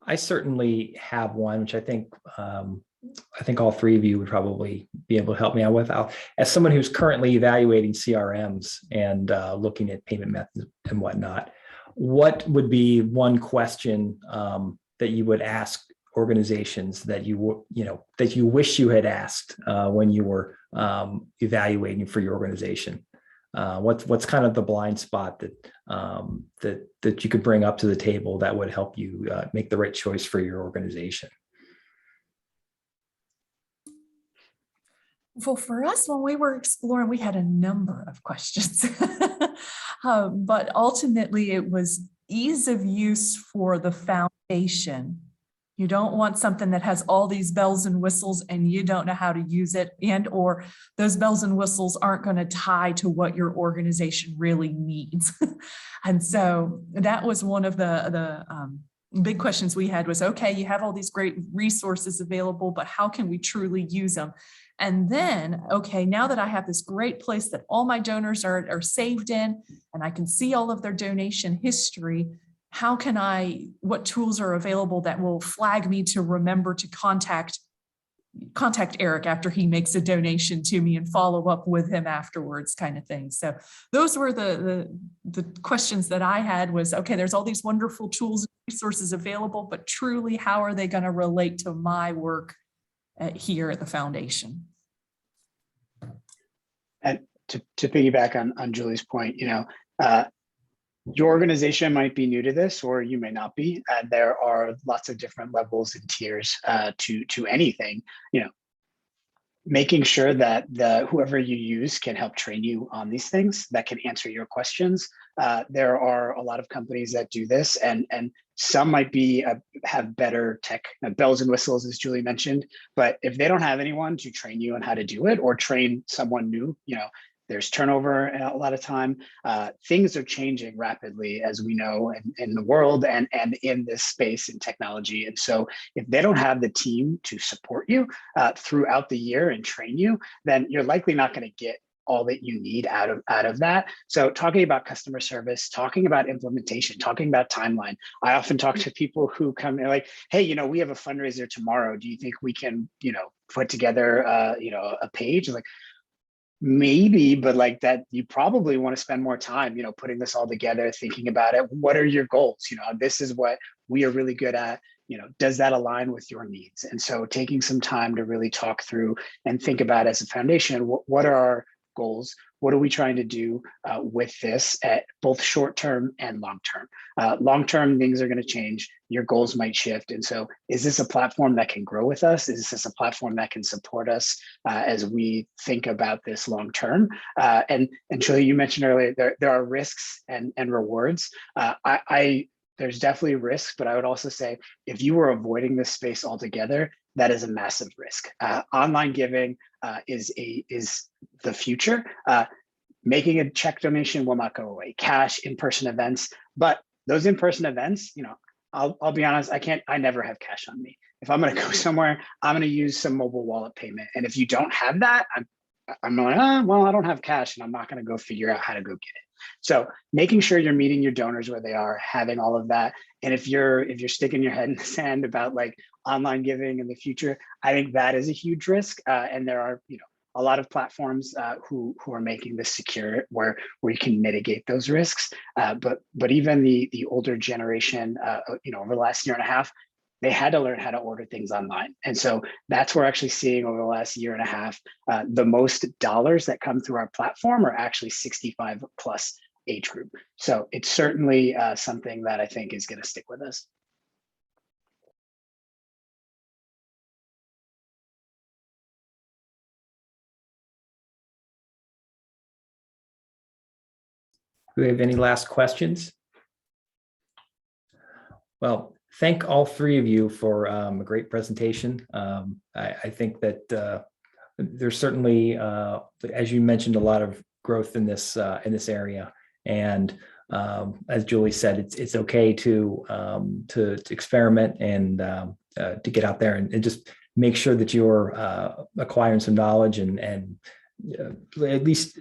I certainly have one, which I think all three of you would probably be able to help me out with. As someone who's currently evaluating CRMs and looking at payment methods and whatnot, what would be one question that you would ask organizations that you wish you had asked when you were evaluating for your organization? What's kind of the blind spot that you could bring up to the table that would help you make the right choice for your organization? Well, for us, when we were exploring, we had a number of questions, but ultimately it was ease of use for the foundation. You don't want something that has all these bells and whistles and you don't know how to use it, and or those bells and whistles aren't going to tie to what your organization really needs. And so that was one of the big questions we had was, okay, you have all these great resources available, but how can we truly use them? And then, okay, now that I have this great place that all my donors are saved in, and I can see all of their donation history, what tools are available that will flag me to remember to contact Erik after he makes a donation to me and follow up with him afterwards, kind of thing. So those were the questions that I had was, okay, there's all these wonderful tools and resources available, but truly, how are they going to relate to my work here at the foundation? And to piggyback on Julie's point, your organization might be new to this, or you may not be. There are lots of different levels and tiers to anything. Making sure that whoever you use can help train you on these things, that can answer your questions. There are a lot of companies that do this, and some might have better tech, bells and whistles, as Julie mentioned. But if they don't have anyone to train you on how to do it, or train someone new, there's turnover a lot of time. Things are changing rapidly, as we know, in the world and in this space in technology. And so if they don't have the team to support you throughout the year and train you, then you're likely not going to get all that you need out of that. So talking about customer service, talking about implementation, talking about timeline. I often talk to people who come and like, hey, we have a fundraiser tomorrow. Do you think we can, put together, a page? Like, maybe, but like that, you probably want to spend more time, putting this all together, thinking about it. What are your goals? This is what we are really good at. Does that align with your needs? And so taking some time to really talk through and think about as a foundation, what are our goals? What are we trying to do with this at both short-term and long-term? Long-term, things are going to change. Your goals might shift. And so is this a platform that can grow with us? Is this a platform that can support us as we think about this long-term? And Julie, you mentioned earlier, there are risks and rewards. there's definitely risk, but I would also say if you were avoiding this space altogether, that is a massive risk. Online giving is the future. Making a check donation will not go away. Cash, in-person events, but those in-person events, I'll be honest, I never have cash on me. If I'm going to go somewhere, I'm going to use some mobile wallet payment. And if you don't have that, I'm like, well, I don't have cash and I'm not going to go figure out how to go get it. So making sure you're meeting your donors where they are, having all of that. And if you're sticking your head in the sand about like online giving in the future, I think that is a huge risk. And there are, a lot of platforms who are making this secure where you can mitigate those risks. But even the older generation, over the last year and a half, they had to learn how to order things online. And so that's what we're actually seeing over the last year and a half. The most dollars that come through our platform are actually 65 plus age group. So it's certainly something that I think is going to stick with us. Do we have any last questions? Well, thank all three of you for a great presentation. I think that there's certainly, as you mentioned, a lot of growth in this area. And as Julie said, it's okay to experiment and to get out there and just make sure that you're acquiring some knowledge and at least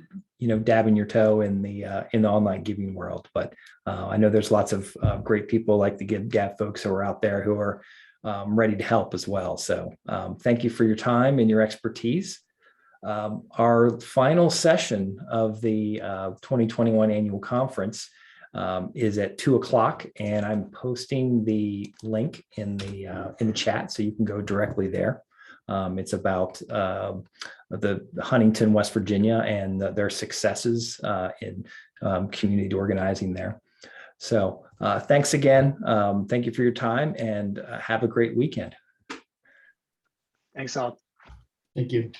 dabbing your toe in the online giving world. But I know there's lots of great people like the GiveGab folks who are out there who are ready to help as well. So thank you for your time and your expertise. Our final session of the 2021 annual conference is at 2:00, and I'm posting the link in the chat so you can go directly there. It's about the Huntington, West Virginia, and their successes in community organizing there. So thanks again. Thank you for your time, and have a great weekend. Thanks all. Thank you.